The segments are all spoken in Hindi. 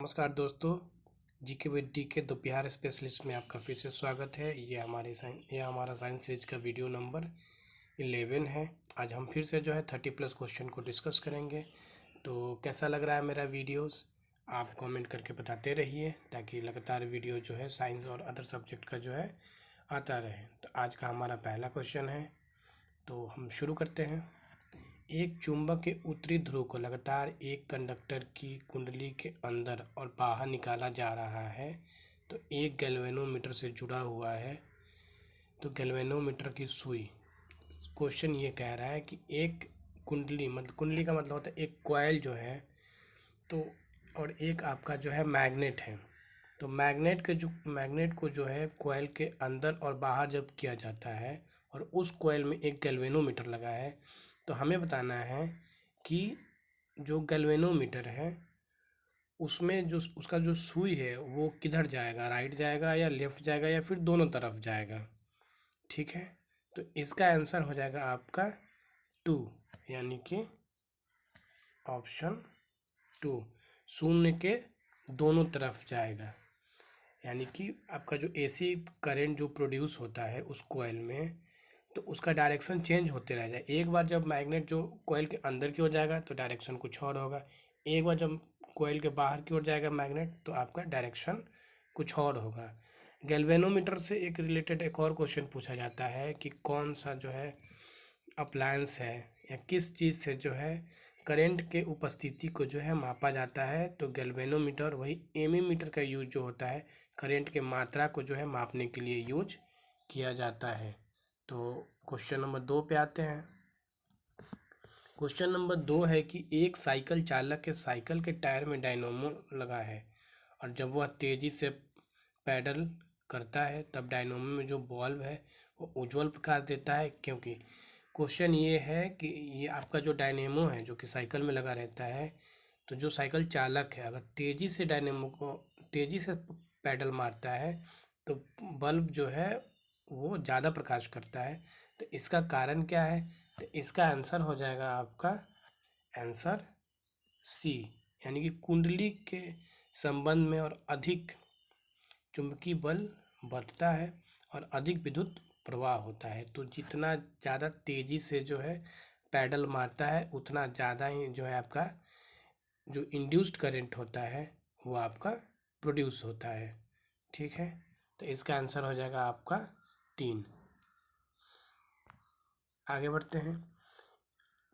नमस्कार दोस्तों, GK with DK the Bihar specialist में आपका फिर से स्वागत है। ये हमारा साइंस सीरीज का वीडियो नंबर 11 है। आज हम फिर से 30+ क्वेश्चन को डिस्कस करेंगे। तो कैसा लग रहा है मेरा वीडियोस, आप कमेंट करके बताते रहिए ताकि लगातार वीडियो साइंस और अदर सब्जेक्ट का आता रहे। तो आज का हमारा पहला क्वेश्चन है, तो हम शुरू करते हैं। एक चुंबक के उत्तरी ध्रुव को लगातार एक कंडक्टर की कुंडली के अंदर और बाहर निकाला जा रहा है, तो एक गैल्वेनोमीटर से जुड़ा हुआ है। तो गैल्वेनोमीटर की सुई, क्वेश्चन ये कह रहा है कि एक कुंडली का मतलब होता है एक कॉइल तो और एक आपका मैग्नेट है। तो मैग्नेट को कॉइल के अंदर और बाहर जब किया जाता है और उस कॉइल में एक गैल्वेनोमीटर लगा है, तो हमें बताना है कि जो गैल्वेनोमीटर है उसमें उसका जो सुई है वो किधर जाएगा, राइट जाएगा या लेफ्ट जाएगा या फिर दोनों तरफ जाएगा। ठीक है, तो इसका आंसर हो जाएगा आपका 2, यानी कि ऑप्शन 2, शून्य के दोनों तरफ जाएगा। यानी कि आपका जो एसी करंट जो प्रोड्यूस होता है उस कॉइल में, तो उसका डायरेक्शन चेंज होते रह जाए। एक बार जब मैग्नेट जो कॉइल के अंदर की ओर जाएगा तो डायरेक्शन कुछ और होगा, एक बार जब कॉइल के बाहर की ओर जाएगा मैग्नेट तो आपका डायरेक्शन कुछ और होगा। गैल्वेनोमीटर से एक रिलेटेड एक और क्वेश्चन पूछा जाता है कि कौन सा अप्लायंस है या किस चीज़ से करंट के उपस्थिति को मापा जाता है। तो गैल्वेनोमीटर वही एमीमीटर का यूज जो होता है करंट के मात्रा को मापने के लिए यूज किया जाता है। तो क्वेश्चन नंबर 2 पे आते हैं। क्वेश्चन नंबर 2 है कि एक साइकिल चालक के साइकिल के टायर में डायनेमो लगा है और जब वह तेज़ी से पैडल करता है तब डायनेमो में जो बल्ब है वो उज्जवल प्रकाश देता है, क्योंकि क्वेश्चन ये है कि ये आपका जो डायनेमो है जो कि साइकिल में लगा रहता है, तो जो साइकिल चालक है अगर तेज़ी से पैडल मारता है तो बल्ब वो ज़्यादा प्रकाश करता है। तो इसका कारण क्या है? तो इसका आंसर हो जाएगा आपका आंसर सी, यानी कि कुंडली के संबंध में और अधिक चुंबकीय बल बढ़ता है और अधिक विद्युत प्रवाह होता है। तो जितना ज़्यादा तेज़ी से पैडल मारता है उतना ज़्यादा ही आपका जो इंड्यूस्ड करंट होता है वो आपका प्रोड्यूस होता है। ठीक है, तो इसका आंसर हो जाएगा आपका 3। आगे बढ़ते हैं।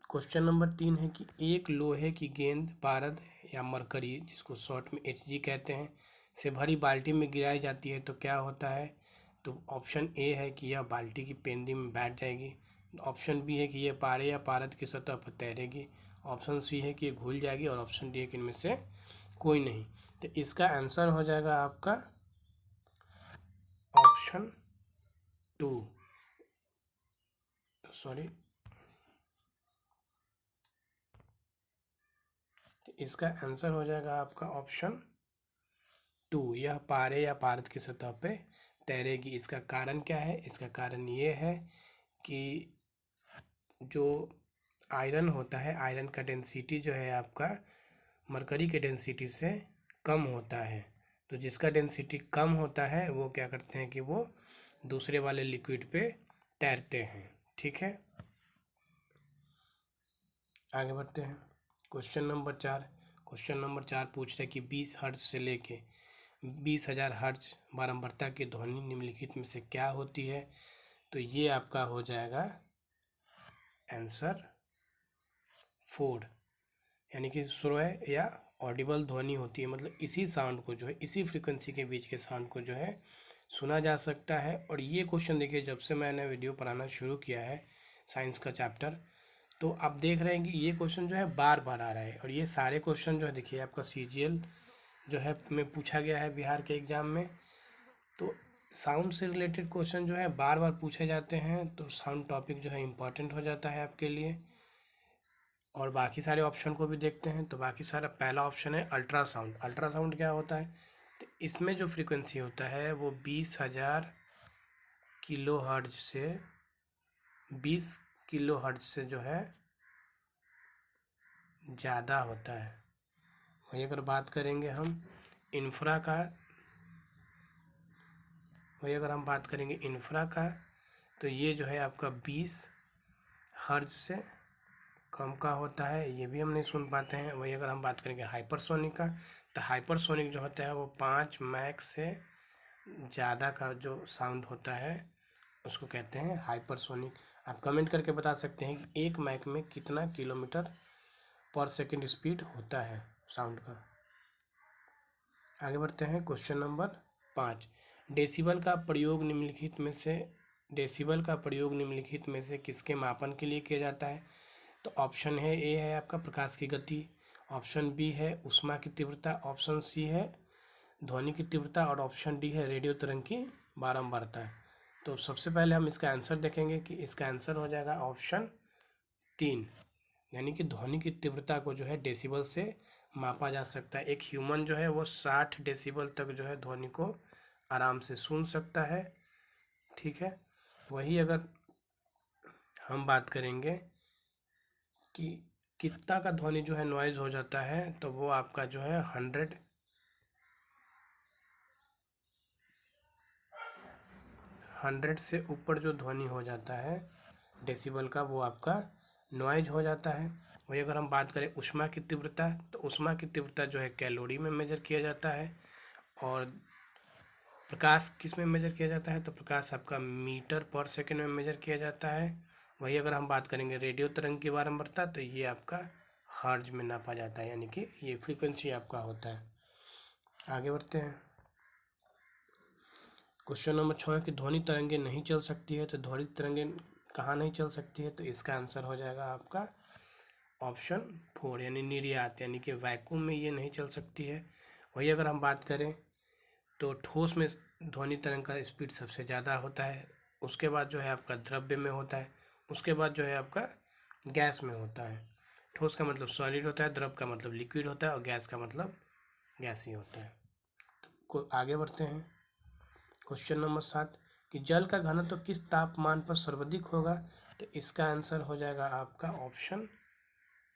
क्वेश्चन नंबर 3 है कि एक लोहे की गेंद पारद या मरकरी, जिसको शॉर्ट में Hg कहते हैं, से भरी बाल्टी में गिराई जाती है तो क्या होता है? तो ऑप्शन ए है कि यह बाल्टी की पेंदी में बैठ जाएगी, ऑप्शन बी है कि यह पारे या पारद की सतह पर तैरेगी, ऑप्शन सी है कि ये घुल जाएगी और ऑप्शन डी है कि इनमें से कोई नहीं। तो इसका आंसर हो जाएगा आपका ऑप्शन 2, सॉरी, तो इसका आंसर हो जाएगा आपका ऑप्शन 2, यह पारे या पारद की सतह पे तैरेगी। इसका कारण क्या है? इसका कारण ये है कि जो आयरन होता है, आयरन का डेंसिटी आपका मरकरी के डेंसिटी से कम होता है। तो जिसका डेंसिटी कम होता है वो क्या करते हैं कि वो दूसरे वाले लिक्विड पे तैरते हैं। ठीक है, आगे बढ़ते हैं। क्वेश्चन नंबर 4 पूछ रहे कि 20 हर्ट्ज से लेके 20,000 हर्ट्ज बारंबारता की ध्वनि निम्नलिखित में से क्या होती है? तो ये आपका हो जाएगा आंसर 4, यानी कि श्रव्य या ऑडिबल ध्वनि होती है, मतलब इसी साउंड को इसी फ्रीक्वेंसी के बीच के साउंड को सुना जा सकता है। और ये क्वेश्चन देखिए, जब से मैंने वीडियो पढ़ाना शुरू किया है साइंस का चैप्टर, तो आप देख रहे हैं कि ये क्वेश्चन बार बार आ रहा है। और ये सारे क्वेश्चन देखिए आपका CGL में पूछा गया है बिहार के एग्ज़ाम में। तो साउंड से रिलेटेड क्वेश्चन बार बार पूछे जाते हैं, तो साउंड टॉपिक इम्पॉर्टेंट हो जाता है आपके लिए। और बाकी सारे ऑप्शन को भी देखते हैं। तो बाकी सारा पहला ऑप्शन है अल्ट्रासाउंड। अल्ट्रासाउंड क्या होता है? तो इसमें जो फ्रीक्वेंसी होता है वो 20,000 किलो हर्ट्ज से 20 किलो हर्ट्ज से ज़्यादा होता है। वही अगर बात करेंगे हम इंफ्रा का, वही अगर हम बात करेंगे इंफ्रा का, तो ये जो है आपका 20 हर्ट्ज से कम का होता है, ये भी हम नहीं सुन पाते हैं। वही अगर हम बात करेंगे हाइपरसोनिक का, तो हाइपरसोनिक जो होता है वो 5 मैक से ज़्यादा का जो साउंड होता है उसको कहते हैं हाइपरसोनिक। आप कमेंट करके बता सकते हैं कि 1 मैक में कितना किलोमीटर पर सेकंड स्पीड होता है साउंड का। आगे बढ़ते हैं क्वेश्चन नंबर 5। डेसिबल का प्रयोग निम्नलिखित में से किसके मापन के लिए किया जाता है? तो ऑप्शन है ए है आपका प्रकाश की गति, ऑप्शन बी है ऊष्मा की तीव्रता, ऑप्शन सी है ध्वनि की तीव्रता और ऑप्शन डी है रेडियो तरंग की बारंबारता। तो सबसे पहले हम इसका आंसर देखेंगे कि इसका आंसर हो जाएगा ऑप्शन 3, यानी कि ध्वनि की तीव्रता को जो है डेसिबल से मापा जा सकता है। एक ह्यूमन जो है वो 60 डेसिबल तक जो है ध्वनि को आराम से सुन सकता है, ठीक है। वही अगर हम बात करेंगे कि कितना का ध्वनि जो है नॉइज हो जाता है, तो वो आपका जो है 100 से ऊपर जो ध्वनि हो जाता है डेसिबल का, वो आपका नॉइज हो जाता है। वही अगर हम बात करें ऊष्मा की तीव्रता, तो ऊष्मा की तीव्रता जो है कैलोरी में मेजर किया जाता है। और प्रकाश किस में मेजर किया जाता है, तो प्रकाश आपका मीटर पर सेकंड में मेजर किया जाता है। वही अगर हम बात करेंगे रेडियो तरंग की बारंबारता, तो ये आपका हर्ट्ज में नापा जाता है, यानी कि ये फ्रीक्वेंसी आपका होता है। आगे बढ़ते हैं क्वेश्चन नंबर 6 है कि ध्वनि तरंगे नहीं चल सकती है, तो ध्वनि तरंगे कहाँ नहीं चल सकती है? तो इसका आंसर हो जाएगा आपका ऑप्शन 4, यानी निर्यात, यानी कि वैक्यूम में ये नहीं चल सकती है। वही अगर हम बात करें तो ठोस में ध्वनि तरंग का स्पीड सबसे ज़्यादा होता है, उसके बाद जो है आपका द्रव्य में होता है, उसके बाद जो है आपका गैस में होता है। ठोस का मतलब सॉलिड होता है, द्रव का मतलब लिक्विड होता है और गैस का मतलब गैस ही होता है। को आगे बढ़ते हैं क्वेश्चन नंबर 7 कि जल का घनत्व किस तापमान पर सर्वाधिक होगा? तो इसका आंसर हो जाएगा आपका ऑप्शन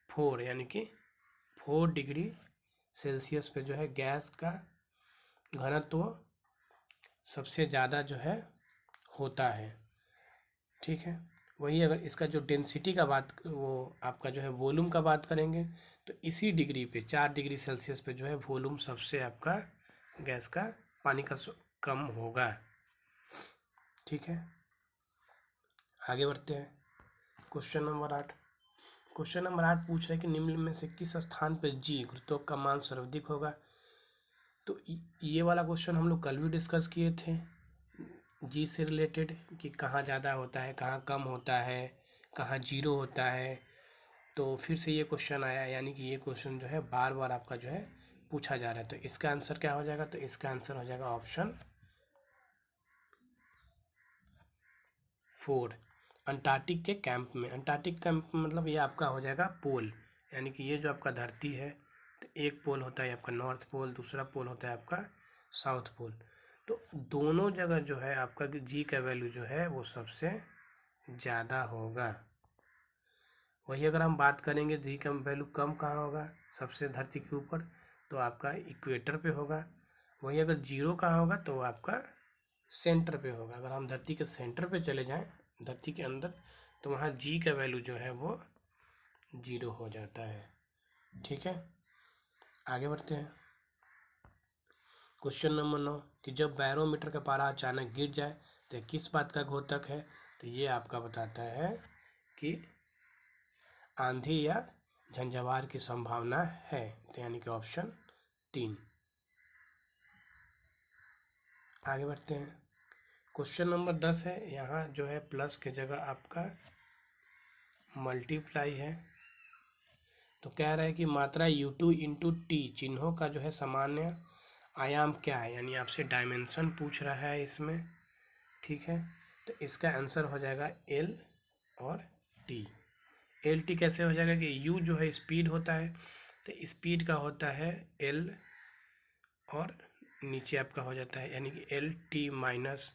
4, यानी कि 4 डिग्री सेल्सियस पे जो है गैस का घनत्व सबसे ज़्यादा जो है होता है, ठीक है। वही अगर इसका जो डेंसिटी का बात, वो आपका जो है वॉल्यूम का बात करेंगे, तो इसी डिग्री पे 4 डिग्री सेल्सियस पे जो है वॉल्यूम सबसे आपका गैस का पानी का कम होगा, ठीक है। आगे बढ़ते हैं क्वेश्चन नंबर 8। क्वेश्चन नंबर 8 पूछ रहे हैं कि निम्न में से किस स्थान पर जी गुरुत्वाकर्षण का मान सर्वाधिक होगा? तो ये वाला क्वेश्चन हम लोग कल भी डिस्कस किए थे, जी से रिलेटेड, कि कहाँ ज़्यादा होता है, कहाँ कम होता है, कहाँ जीरो होता है। तो फिर से ये क्वेश्चन आया, यानी कि ये क्वेश्चन जो है बार बार आपका जो है पूछा जा रहा है। तो इसका आंसर क्या हो जाएगा? तो इसका आंसर हो जाएगा ऑप्शन 4, अंटार्कटिक के कैंप में। अंटार्कटिक कैंप मतलब ये आपका हो जाएगा पोल, यानी कि ये जो आपका धरती है, तो एक पोल होता है आपका नॉर्थ पोल, दूसरा पोल होता है आपका साउथ पोल। तो दोनों जगह जो है आपका जी का वैल्यू जो है वो सबसे ज़्यादा होगा। वही अगर हम बात करेंगे जी का वैल्यू कम कहाँ होगा सबसे धरती के ऊपर, तो आपका इक्वेटर पे होगा। वही अगर जीरो कहाँ होगा तो आपका सेंटर पे होगा। अगर हम धरती के सेंटर पे चले जाएं, धरती के अंदर, तो वहाँ जी का वैल्यू जो है वो जीरो हो जाता है, ठीक है। आगे बढ़ते हैं क्वेश्चन नंबर 9 कि जब बैरोमीटर का पारा अचानक गिर जाए तो यह किस बात का द्योतक है? तो ये आपका बताता है कि आंधी या झंझावार की संभावना है, तो यानी कि ऑप्शन 3। आगे बढ़ते हैं क्वेश्चन नंबर 10 है, यहाँ जो है प्लस की जगह आपका मल्टीप्लाई है। तो कह रहा है कि मात्रा U2 इंटू टी चिन्हों का जो है सामान्य आयाम क्या है, यानी आपसे डायमेंशन पूछ रहा है इसमें, ठीक है। तो इसका आंसर हो जाएगा L और T। LT कैसे हो जाएगा कि U जो है स्पीड होता है, तो स्पीड का होता है L और नीचे आपका हो जाता है, यानी कि LT माइनस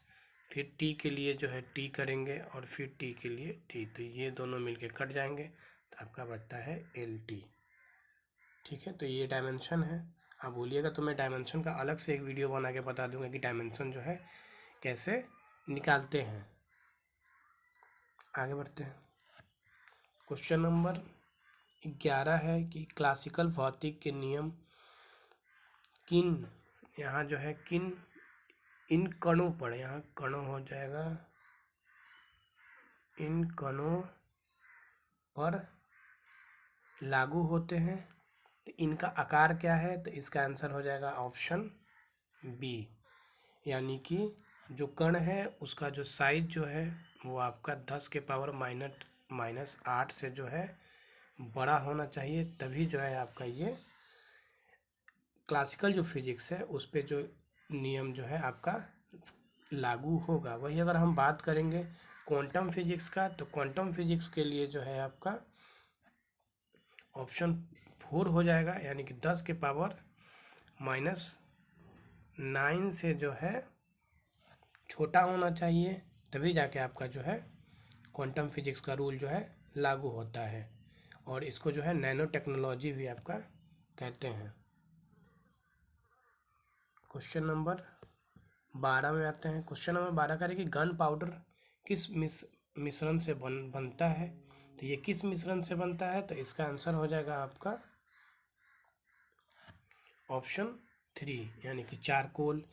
फिर T के लिए जो है T करेंगे और फिर T के लिए T, तो ये दोनों मिलके कट जाएंगे, तो आपका बचता है LT, ठीक है। तो ये डायमेंशन है। आप बोलिएगा तो मैं डायमेंशन का अलग से एक वीडियो बना के बता दूंगा कि डायमेंशन जो है कैसे निकालते हैं। आगे बढ़ते हैं। क्वेश्चन नंबर 11 है कि क्लासिकल भौतिक के नियम किन, यहाँ जो है किन इन कणों पर, यहाँ कणों हो जाएगा, इन कणों पर लागू होते हैं। तो इनका आकार क्या है, तो इसका आंसर हो जाएगा ऑप्शन बी, यानी कि जो कण है उसका जो साइज जो है वो आपका 10 के पावर -8 से जो है बड़ा होना चाहिए, तभी जो है आपका ये क्लासिकल जो फिजिक्स है उस पे जो नियम जो है आपका लागू होगा। वही अगर हम बात करेंगे क्वांटम फिजिक्स का, तो क्वांटम फिजिक्स के लिए जो है आपका ऑप्शन 4 हो जाएगा, यानी कि 10 के पावर -9 से जो है छोटा होना चाहिए, तभी जाके आपका जो है क्वांटम फिजिक्स का रूल जो है लागू होता है। और इसको जो है नैनो टेक्नोलॉजी भी आपका कहते हैं। क्वेश्चन नंबर 12 में आते हैं। क्वेश्चन नंबर 12 कह रहे कि गन पाउडर किस मिश्रण से बनता है। तो ये किस मिश्रण से बनता है, तो इसका आंसर हो जाएगा आपका ऑप्शन 3, यानी कि चारकोल,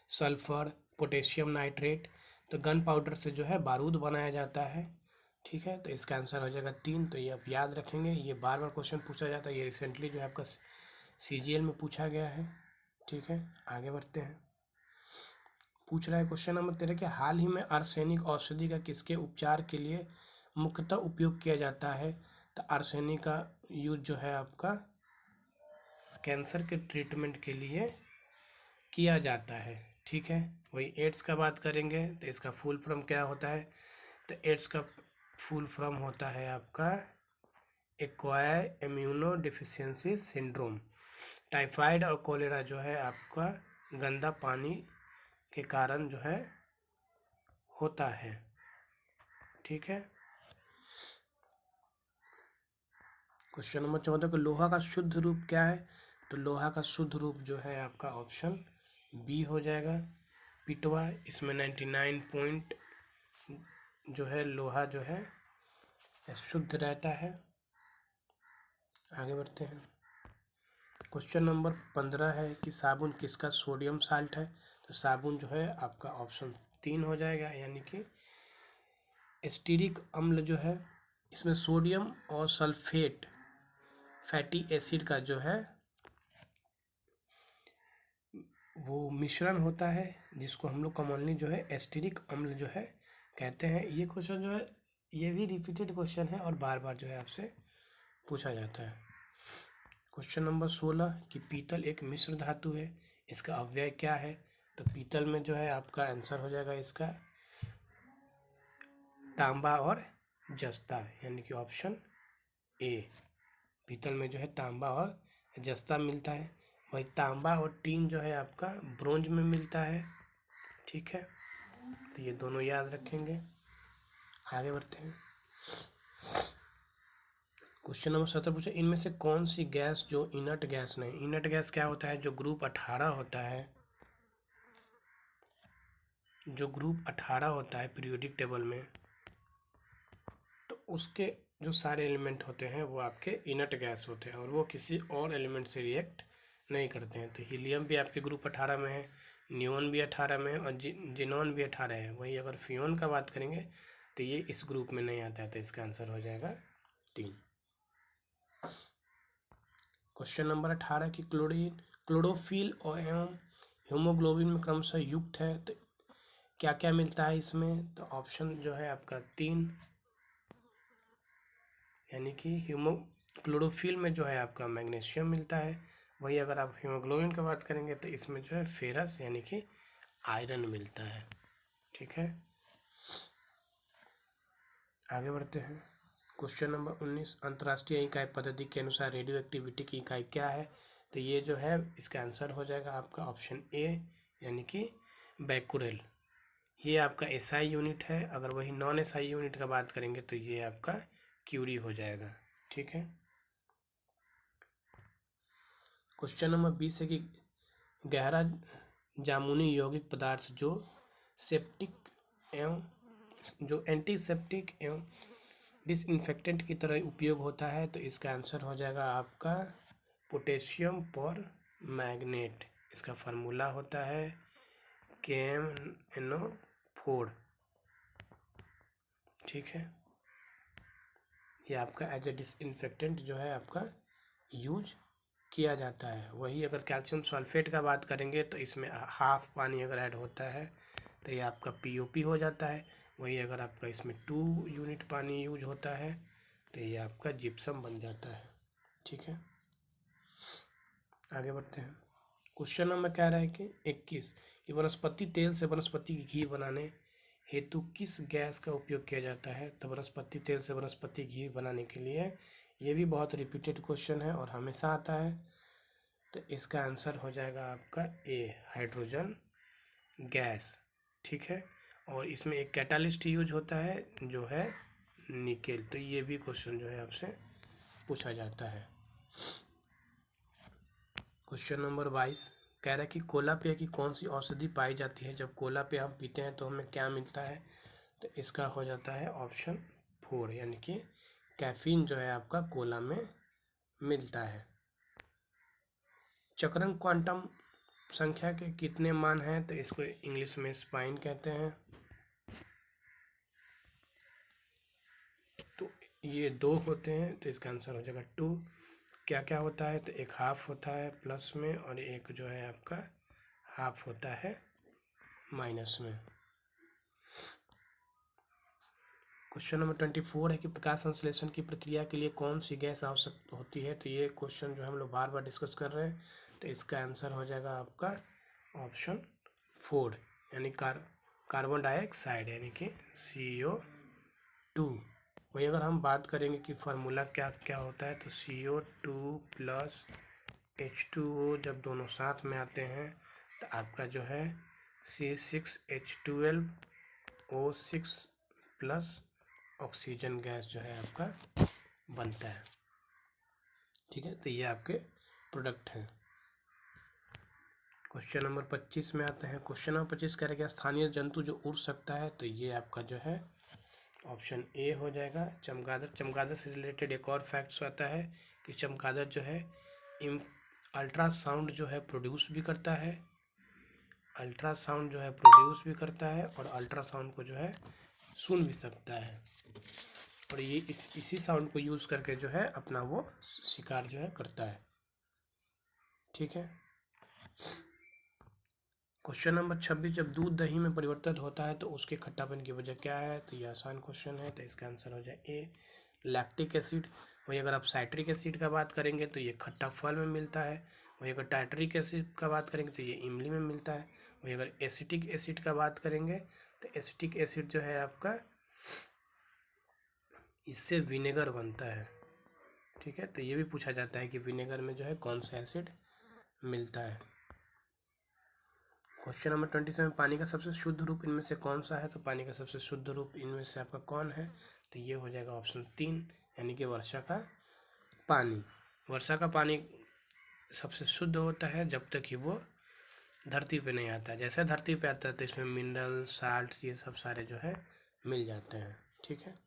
सल्फर, पोटेशियम नाइट्रेट। तो गन पाउडर से जो है बारूद बनाया जाता है। ठीक है, तो इसका आंसर हो जाएगा 3। तो ये आप याद रखेंगे, ये बार बार क्वेश्चन पूछा जाता है, ये रिसेंटली जो है आपका CGL में पूछा गया है। ठीक है, आगे बढ़ते हैं। पूछ रहा है क्वेश्चन नंबर 13 कि हाल ही में आर्सेनिक औषधि का किसके उपचार के लिए मुख्यतः उपयोग किया जाता है। तो आर्सेनिक का यूज जो है आपका कैंसर के ट्रीटमेंट के लिए किया जाता है। ठीक है, वही एड्स का बात करेंगे तो इसका फुल फॉर्म क्या होता है। तो एड्स का फुल फॉर्म होता है आपका acquired immuno deficiency syndrome. Typhoid और कोलेरा जो है आपका गंदा पानी के कारण जो है होता है। ठीक है, क्वेश्चन नंबर 14 को लोहा का शुद्ध रूप क्या है। तो लोहा का शुद्ध रूप जो है आपका ऑप्शन बी हो जाएगा, पिटवा। इसमें 99 पॉइंट जो है लोहा जो है शुद्ध रहता है। आगे बढ़ते हैं। क्वेश्चन नंबर 15 है कि साबुन किसका सोडियम साल्ट है। तो साबुन जो है आपका ऑप्शन 3 हो जाएगा, यानी कि एस्टिरिक अम्ल जो है, इसमें सोडियम और सल्फेट फैटी एसिड का जो है वो मिश्रण होता है, जिसको हम लोग कॉमनली जो है एस्टिरिक अम्ल जो है कहते हैं। ये क्वेश्चन जो है ये भी रिपीटेड क्वेश्चन है और बार बार जो है आपसे पूछा जाता है। क्वेश्चन नंबर 16 कि पीतल एक मिश्र धातु है, इसका अव्यय क्या है। तो पीतल में जो है आपका आंसर हो जाएगा इसका तांबा और जस्ता, यानी कि ऑप्शन ए। पीतल में जो है तांबा और जस्ता मिलता है, वही तांबा और टीन जो है आपका ब्रोंज में मिलता है। ठीक है, तो ये दोनों याद रखेंगे। आगे बढ़ते हैं। क्वेश्चन नंबर 17 पूछे इनमें से कौन सी गैस जो इनर्ट गैस नहीं। इनर्ट गैस क्या होता है, जो ग्रुप 18 होता है, जो ग्रुप 18 होता है पीरियोडिक टेबल में, तो उसके जो सारे एलिमेंट होते हैं वो आपके इनर्ट गैस होते हैं और वो किसी और एलिमेंट से रिएक्ट नहीं करते हैं। तो हीलियम भी आपके ग्रुप 18 में है, नियोन भी 18 में है और जिनोन भी 18 है। वही अगर फियोन का बात करेंगे तो ये इस ग्रुप में नहीं आता है, तो इसका आंसर हो जाएगा 3। क्वेश्चन नंबर 18 की क्लोरोफिल और एवं हीमोग्लोबिन में क्रमशः युक्त है, तो क्या क्या मिलता है इसमें। तो ऑप्शन जो है आपका 3, यानी कि क्लोरोफिल में जो है आपका मैग्नीशियम मिलता है। वही अगर आप हीमोग्लोबिन की बात करेंगे तो इसमें जो है फेरस यानी कि आयरन मिलता है। ठीक है, आगे बढ़ते हैं। क्वेश्चन नंबर 19 अंतर्राष्ट्रीय इकाई पद्धति के अनुसार रेडियो एक्टिविटी की इकाई क्या है। तो ये जो है इसका आंसर हो जाएगा आपका ऑप्शन ए, यानी कि बैकुरेल। ये आपका SI यूनिट है। अगर वही नॉन SI यूनिट का बात करेंगे तो ये आपका क्यूरी हो जाएगा। ठीक है, क्वेश्चन नंबर 20 है कि गहरा जामुनी यौगिक पदार्थ जो सेप्टिक एवं जो एंटीसेप्टिक एवं डिसइंफेक्टेंट की तरह उपयोग होता है, तो इसका आंसर हो जाएगा आपका पोटेशियम पर मैग्नेट। इसका फार्मूला होता है KMnO4। ठीक है, ये आपका एज ए डिसइंफेक्टेंट जो है आपका यूज किया जाता है। वही अगर कैल्शियम सल्फेट का बात करेंगे तो इसमें हाफ पानी अगर ऐड होता है तो ये आपका POP हो जाता है। वही अगर आपका इसमें 2 यूनिट पानी यूज होता है तो ये आपका जिप्सम बन जाता है। ठीक है, आगे बढ़ते हैं। क्वेश्चन नंबर कह रहा है कि 21 कि वनस्पति तेल से वनस्पति घी बनाने हेतु किस गैस का उपयोग किया जाता है। तो वनस्पति तेल से वनस्पति घी बनाने के लिए, ये भी बहुत रिपीटेड क्वेश्चन है और हमेशा आता है, तो इसका आंसर हो जाएगा आपका A, हाइड्रोजन गैस। ठीक है, और इसमें एक कैटालिस्ट यूज होता है जो है निकेल। तो ये भी क्वेश्चन जो है आपसे पूछा जाता है। क्वेश्चन नंबर 22 कह रहा है कि कोला पेय की कौन सी औषधि पाई जाती है। जब कोला पेय हम पीते हैं तो हमें क्या मिलता है। तो इसका हो जाता है ऑप्शन 4, यानी कि कैफीन जो है आपका कोला में मिलता है। चक्रण क्वांटम संख्या के कितने मान हैं। तो इसको इंग्लिश में स्पाइन कहते हैं। तो ये 2 होते हैं, तो इसका आंसर हो जाएगा 2। क्या क्या होता है, तो एक हाफ होता है प्लस में और एक जो है आपका हाफ होता है माइनस में। क्वेश्चन नंबर 24 है कि प्रकाश संश्लेषण की प्रक्रिया के लिए कौन सी गैस आवश्यक होती है। तो ये क्वेश्चन जो हम लोग बार बार डिस्कस कर रहे हैं, तो इसका आंसर हो जाएगा आपका ऑप्शन 4, यानी कार्बन डाइऑक्साइड, यानी कि CO2। वही अगर हम बात करेंगे कि फार्मूला क्या क्या होता है, तो CO2 प्लस H2O जब दोनों साथ में आते हैं तो आपका जो है C6H12O6 प्लस ऑक्सीजन गैस जो है आपका बनता है। ठीक है, तो ये आपके प्रोडक्ट हैं। क्वेश्चन नंबर 25 में आते हैं। क्वेश्चन नंबर 25 कह रहे हैं स्थानीय जंतु जो उड़ सकता है। तो ये आपका जो है ऑप्शन A हो जाएगा, चमगादड़। चमगादड़ से रिलेटेड एक और फैक्ट्स आता है कि चमगादड़ जो है अल्ट्रासाउंड जो है प्रोड्यूस भी करता है, अल्ट्रासाउंड जो है प्रोड्यूस भी करता है और अल्ट्रासाउंड को जो है सुन भी सकता है। और ये इसी साउंड को यूज़ करके जो है अपना वो शिकार जो है करता है। ठीक है, क्वेश्चन नंबर 26 जब दूध दही में परिवर्तित होता है तो उसके खट्टापन की वजह क्या है। तो ये आसान क्वेश्चन है, तो इसका आंसर हो जाए A, लैक्टिक एसिड। वही अगर आप साइट्रिक एसिड का बात करेंगे तो ये खट्टा फल में मिलता है। वही अगर टाइट्रिक एसिड का बात करेंगे तो ये इमली में मिलता है। वही अगर एसिटिक एसिड का बात करेंगे तो एसिटिक एसिड जो है आपका इससे विनेगर बनता है। ठीक है, तो ये भी पूछा जाता है कि विनेगर में जो है कौन सा एसिड मिलता है। क्वेश्चन नंबर 27 पानी का सबसे शुद्ध रूप इनमें से कौन सा है। तो पानी का सबसे शुद्ध रूप इनमें से आपका कौन है। तो ये हो जाएगा ऑप्शन 3, यानी कि वर्षा का पानी। वर्षा का पानी सबसे शुद्ध होता है जब तक कि वो धरती पे नहीं आता है। जैसे धरती पे आता है तो इसमें मिनरल साल्ट्स ये सब सारे जो है मिल जाते हैं। ठीक है,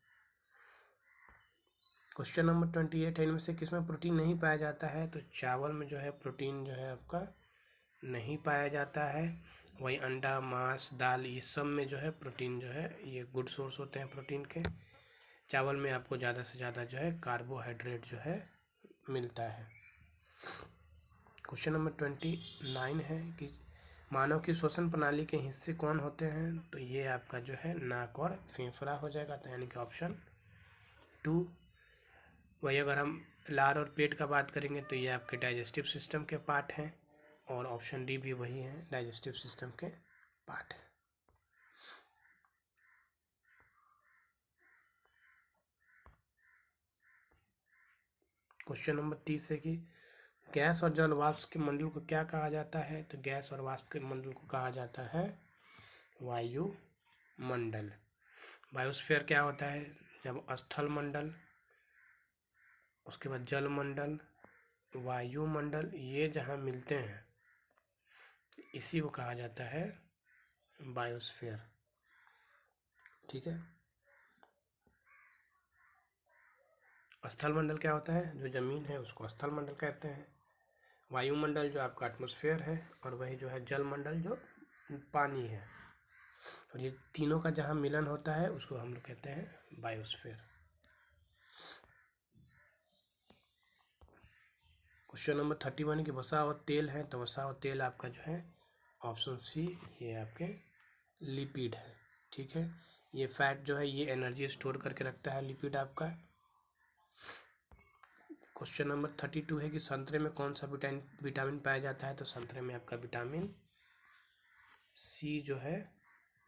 क्वेश्चन नंबर 28 है इनमें से किसमें प्रोटीन नहीं पाया जाता है। तो चावल में जो है प्रोटीन जो है आपका नहीं पाया जाता है। वही अंडा, मांस, दाल ये सब में जो है प्रोटीन जो है ये गुड सोर्स होते हैं प्रोटीन के। चावल में आपको ज़्यादा से ज़्यादा जो है कार्बोहाइड्रेट जो है मिलता है। क्वेश्चन नंबर 29 है कि मानव की श्वसन प्रणाली के हिस्से कौन होते हैं। तो ये आपका जो है नाक और फेफड़ा हो जाएगा, तो यानी कि ऑप्शन 2। वही अगर हम लार और पेट का बात करेंगे तो ये आपके डाइजेस्टिव सिस्टम के पार्ट हैं और ऑप्शन डी भी वही है, डाइजेस्टिव सिस्टम के पार्ट है। क्वेश्चन नंबर 30 है कि गैस और जल वाष्प के मंडल को क्या कहा जाता है। तो गैस और वाष्प के मंडल को कहा जाता है वायुमंडल। बायोस्फीयर क्या होता है, जब स्थल मंडल, उसके बाद जल मंडल, वायुमंडल ये जहाँ मिलते हैं इसी को कहा जाता है बायोस्फीयर। ठीक है। स्थल मंडल क्या होता है? जो जमीन है उसको स्थल मंडल कहते हैं। वायुमंडल जो आपका एटमॉस्फेयर है, और वही जो है जल मंडल जो पानी है। और ये तीनों का जहाँ मिलन होता है उसको हम लोग कहते हैं बायोस्फीयर। क्वेश्चन नंबर 31 की वसा और तेल है, तो वसा और तेल आपका जो है ऑप्शन सी, ये आपके लिपिड है। ठीक है। ये फैट जो है ये एनर्जी स्टोर करके रखता है, लिपिड आपका। क्वेश्चन नंबर 32 है कि संतरे में कौन सा विटामिन पाया जाता है, तो संतरे में आपका विटामिन सी जो है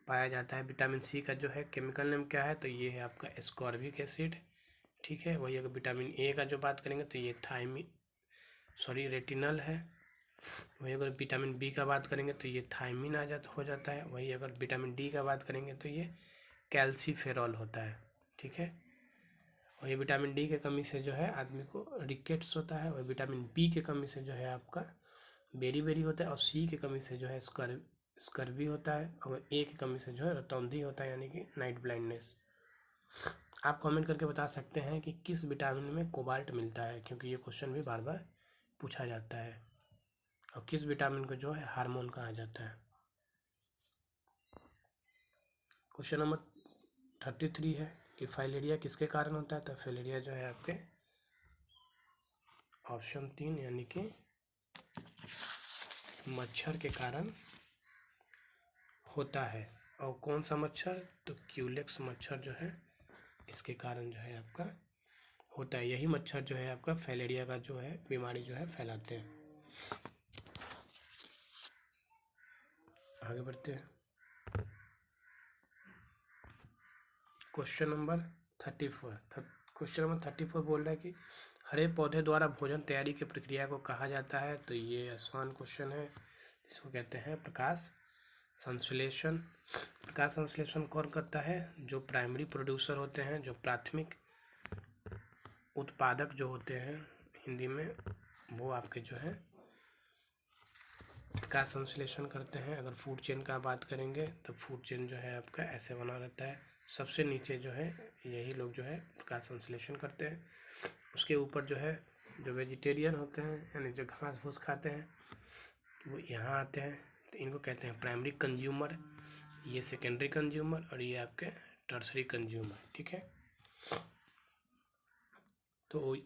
पाया जाता है। विटामिन सी का जो है केमिकल नेम क्या है, तो ये है आपका एस्कॉर्बिक एसिड। ठीक है। वही अगर विटामिन ए का जो बात करेंगे तो ये रेटिनल है। वही अगर विटामिन बी का बात करेंगे तो ये थायमिन हो जाता है। वही अगर विटामिन डी का बात करेंगे तो ये कैल्सीफेरॉल होता है। ठीक है। और ये विटामिन डी के कमी से जो है आदमी को रिकेट्स होता है, और विटामिन बी के कमी से जो है आपका बेरी होता है, और सी की कमी से जो है स्कर्वी होता है, और ए की कमी से जो है रतौंधी होता है, यानी कि नाइट ब्लाइंडनेस। आप कमेंट करके बता सकते हैं कि किस विटामिन में कोबाल्ट मिलता है, क्योंकि ये क्वेश्चन भी बार बार पूछा जाता है। और किस विटामिन को जो है हार्मोन कहा जाता है। क्वेश्चन नंबर 33 है कि फाइलेरिया किसके कारण होता है, तो फाइलेरिया जो है आपके ऑप्शन 3 यानी कि मच्छर के कारण होता है। और कौन सा मच्छर, तो क्यूलेक्स मच्छर जो है इसके कारण जो है आपका होता है। यही मच्छर जो है आपका फाइलेरिया का जो है बीमारी जो है फैलाते हैं। आगे बढ़ते हैं। क्वेश्चन नंबर 34 बोल रहा है कि हरे पौधे द्वारा भोजन तैयारी की प्रक्रिया को कहा जाता है, तो ये आसान क्वेश्चन है। इसको कहते हैं प्रकाश संश्लेषण। प्रकाश संश्लेषण कौन करता है? जो प्राइमरी प्रोड्यूसर होते हैं, जो प्राथमिक उत्पादक जो होते हैं हिंदी में, वो आपके जो है प्रकाश संश्लेषण करते हैं। अगर फूड चेन का बात करेंगे तो फूड चेन जो है आपका ऐसे बना रहता है, सबसे नीचे जो है यही लोग जो है प्रकाश संश्लेषण करते हैं। उसके ऊपर जो है जो वेजिटेरियन होते हैं, यानी जो घास फूस खाते हैं, वो यहाँ आते हैं, तो इनको कहते हैं प्राइमरी कंज्यूमर, ये सेकेंडरी कंज्यूमर, और ये आपके टर्सरी कंज्यूमर। ठीक है। तो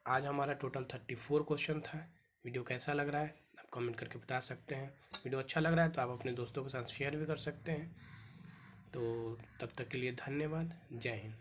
आज हमारा टोटल 34 क्वेश्चन था। वीडियो कैसा लग रहा है आप कमेंट करके बता सकते हैं। वीडियो अच्छा लग रहा है तो आप अपने दोस्तों के साथ शेयर भी कर सकते हैं। तो तब तक के लिए धन्यवाद। जय हिंद।